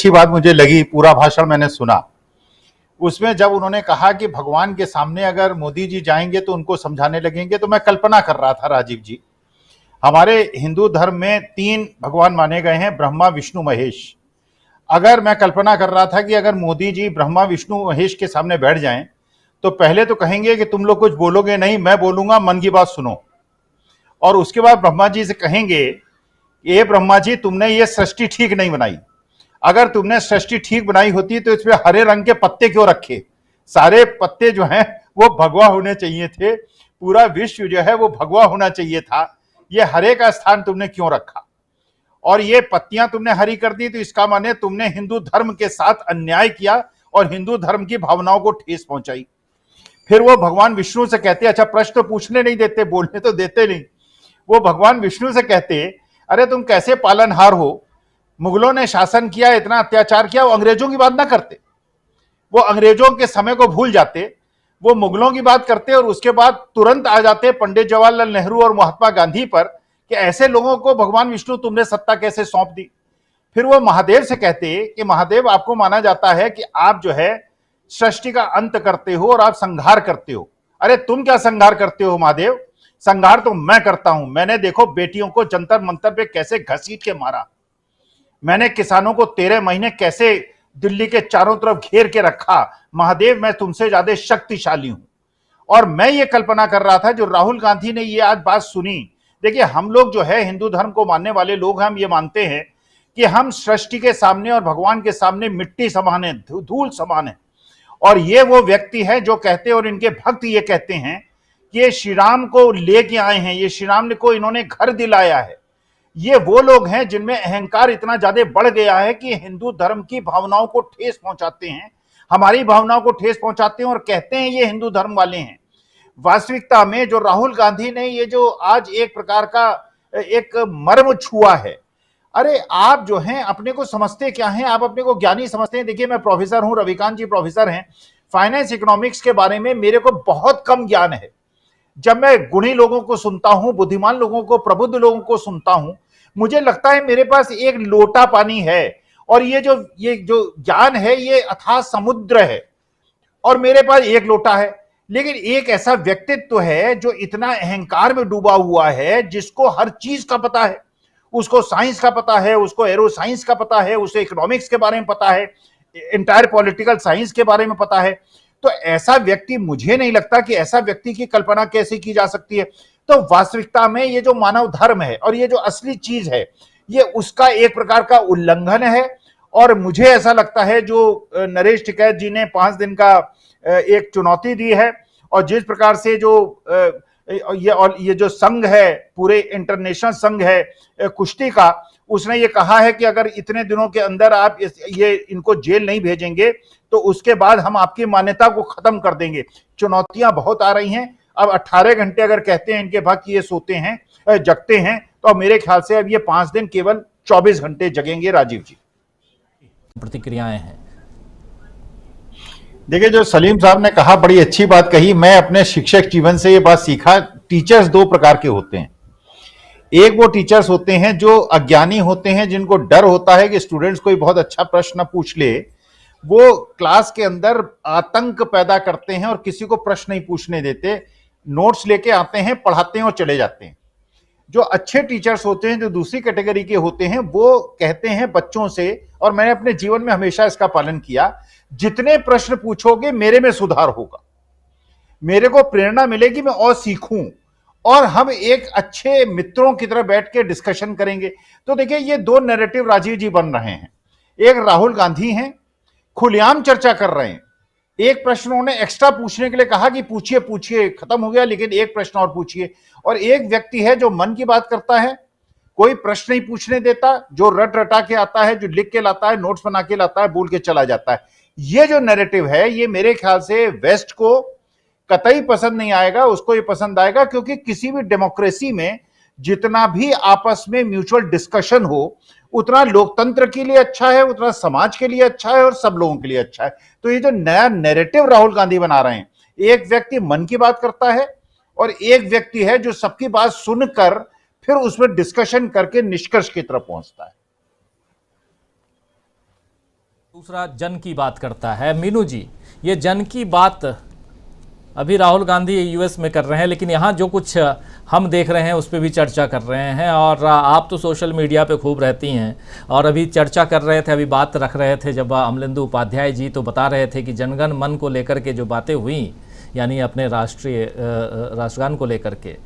अच्छी बात मुझे लगी, पूरा भाषण मैंने सुना। उसमें जब उन्होंने कहा कि भगवान के सामने अगर मोदी जी जाएंगे तो उनको समझाने लगेंगे, तो मैं कल्पना कर रहा था राजीव जी, हमारे हिंदू धर्म में 3 भगवान माने गए हैं, ब्रह्मा विष्णु महेश। अगर मैं कल्पना कर रहा था कि अगर मोदी जी ब्रह्मा विष्णु महेश के सामने बैठ जाएं तो पहले तो कहेंगे कि तुम लोग कुछ बोलोगे नहीं, मैं बोलूंगा, मन की बात सुनो। और उसके बाद ब्रह्मा जी से कहेंगे, ये ब्रह्मा जी तुमने ये सृष्टि ठीक नहीं बनाई, अगर तुमने सृष्टि ठीक बनाई होती तो इसमें हरे रंग के पत्ते क्यों रखे, सारे पत्ते जो हैं वो भगवा होने चाहिए थे, पूरा विश्व जो है वो भगवा होना चाहिए था, ये हरे का स्थान तुमने क्यों रखा, और ये पत्तियां तुमने हरी कर दी, तो इसका माने तुमने हिंदू धर्म के साथ अन्याय किया और हिंदू धर्म की भावनाओं को ठेस पहुंचाई। फिर वो भगवान विष्णु से कहते, अच्छा प्रश्न तो पूछने नहीं देते, बोलने तो देते नहीं, वो भगवान विष्णु से कहते, अरे तुम कैसे पालनहार हो, मुगलों ने शासन किया, इतना अत्याचार किया, वो अंग्रेजों की बात ना करते, वो अंग्रेजों के समय को भूल जाते, वो मुगलों की बात करते और उसके बाद तुरंत आ जाते पंडित जवाहरलाल नेहरू और महात्मा गांधी पर कि ऐसे लोगों को भगवान विष्णु तुमने सत्ता कैसे सौंप दी। फिर वो महादेव से कहते कि महादेव आपको माना जाता है कि आप जो है सृष्टि का अंत करते हो और आप संहार करते हो। अरे तुम क्या संहार करते हो महादेव, संहार तो मैं करता हूं, मैंने देखो बेटियों को जंतर मंतर पे कैसे घसीट के मारा, मैंने किसानों को 13 महीने कैसे दिल्ली के चारों तरफ घेर के रखा, महादेव मैं तुमसे ज्यादा शक्तिशाली हूं। और मैं ये कल्पना कर रहा था, जो राहुल गांधी ने ये आज बात सुनी, देखिए हम लोग जो है हिंदू धर्म को मानने वाले लोग, हम ये मानते हैं कि हम सृष्टि के सामने और भगवान के सामने मिट्टी समान है, धूल समान है। और ये वो व्यक्ति है जो कहते हैं, और इनके भक्त ये कहते हैं कि ये श्री राम को लेके आए हैं, ये श्री राम को इन्होंने घर दिलाया है। ये वो लोग हैं जिनमें अहंकार इतना ज्यादा बढ़ गया है कि हिंदू धर्म की भावनाओं को ठेस पहुंचाते हैं, हमारी भावनाओं को ठेस पहुंचाते हैं और कहते हैं ये हिंदू धर्म वाले हैं। वास्तविकता में जो राहुल गांधी ने ये जो आज एक प्रकार का एक मर्म छुआ है, अरे आप जो हैं अपने को समझते क्या हैं, आप अपने को ज्ञानी समझते हैं। देखिए मैं प्रोफेसर हूं, रविकांत जी प्रोफेसर हैं, फाइनेंस इकोनॉमिक्स के बारे में मेरे को बहुत कम ज्ञान है। जब मैं गुणी लोगों को सुनता हूं, बुद्धिमान लोगों को, प्रबुद्ध लोगों को सुनता हूं, मुझे लगता है मेरे पास एक लोटा पानी है और ये जो ज्ञान है ये अथाह समुद्र है और मेरे पास एक लोटा है। लेकिन एक ऐसा व्यक्तित्व है जो इतना अहंकार में डूबा हुआ है, जिसको हर चीज का पता है, उसको साइंस का पता है, उसको एरो साइंस का पता है, उसे इकोनॉमिक्स के बारे में पता है, इंटायर पॉलिटिकल साइंस के बारे में पता है। तो ऐसा व्यक्ति, मुझे नहीं लगता कि ऐसा व्यक्ति की कल्पना कैसे की जा सकती है। तो वास्तविकता में ये जो मानव धर्म है और ये जो असली चीज है, ये उसका एक प्रकार का उल्लंघन है। और मुझे ऐसा लगता है जो नरेश टिकैत जी ने 5 दिन का एक चुनौती दी है, और जिस प्रकार से जो ये जो संघ है, पूरे इंटरनेशनल संघ है कुश्ती का, उसने ये कहा है कि अगर इतने दिनों के अंदर आप ये इनको जेल नहीं भेजेंगे तो उसके बाद हम आपकी मान्यता को खत्म कर देंगे। चुनौतियां बहुत आ रही हैं। अब 18 घंटे अगर कहते हैं इनके भक्त ये सोते हैं, जगते हैं, तो अब मेरे ख्याल से अब ये 5 दिन केवल 24 घंटे जगेंगे। राजीव जी, प्रतिक्रियाएं हैं। देखिए जो सलीम साहब ने कहा, बड़ी अच्छी बात कही। मैं अपने शिक्षक जीवन से ये बात सीखा, टीचर्स 2 प्रकार के होते हैं। एक वो टीचर्स होते हैं जो अज्ञानी होते हैं, जिनको डर होता है कि स्टूडेंट्स कोई बहुत अच्छा प्रश्न पूछ ले, वो क्लास के अंदर आतंक पैदा करते हैं और किसी को प्रश्न नहीं पूछने देते, नोट्स लेके आते हैं, पढ़ाते हैं और चले जाते हैं। जो अच्छे टीचर्स होते हैं, जो दूसरी कैटेगरी के होते हैं, वो कहते हैं बच्चों से, और मैंने अपने जीवन में हमेशा इसका पालन किया, जितने प्रश्न पूछोगे मेरे में सुधार होगा, मेरे को प्रेरणा मिलेगी, मैं और सीखूं, और हम एक अच्छे मित्रों की तरह बैठ के डिस्कशन करेंगे। तो देखिए ये 2 नैरेटिव राजीव जी बन रहे हैं। एक राहुल गांधी हैं, खुलेआम चर्चा कर रहे हैं, एक प्रश्न उन्होंने एक्स्ट्रा पूछने के लिए कहा कि पूछिए पूछिए, खत्म हो गया, लेकिन एक प्रश्न और पूछिए। और एक व्यक्ति है जो मन की बात करता है, कोई प्रश्न नहीं पूछने देता, जो रट रटा के आता है, जो लिख के लाता है, नोट्स बना के लाता है, बोल के चला जाता है। ये जो नैरेटिव है, ये मेरे ख्याल से वेस्ट को कतई पसंद नहीं आएगा, उसको ये पसंद आएगा, क्योंकि किसी भी डेमोक्रेसी में जितना भी आपस में म्यूचुअल डिस्कशन हो, उतना लोकतंत्र के लिए अच्छा है, उतना समाज के लिए अच्छा है और सब लोगों के लिए अच्छा है। तो ये जो नया नैरेटिव राहुल गांधी बना रहे हैं, एक व्यक्ति मन की बात करता है और एक व्यक्ति है जो सबकी बात सुनकर फिर उसमें डिस्कशन करके निष्कर्ष की तरफ पहुंचता है। दूसरा जन की बात करता है। मीनू जी, ये जन की बात अभी राहुल गांधी यूएस में कर रहे हैं, लेकिन यहाँ जो कुछ हम देख रहे हैं उस पर भी चर्चा कर रहे हैं। और आप तो सोशल मीडिया पे खूब रहती हैं और अभी चर्चा कर रहे थे, अभी बात रख रहे थे जब अमलेंदु उपाध्याय जी तो बता रहे थे कि जनगण मन को लेकर के जो बातें हुई, यानी अपने राष्ट्रगान को लेकर के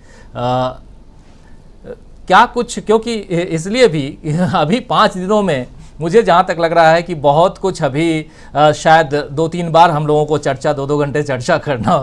क्या कुछ, क्योंकि इसलिए भी अभी 5 दिनों में मुझे जहाँ तक लग रहा है कि बहुत कुछ अभी शायद 2-3 बार हम लोगों को चर्चा 2-2 घंटे चर्चा करना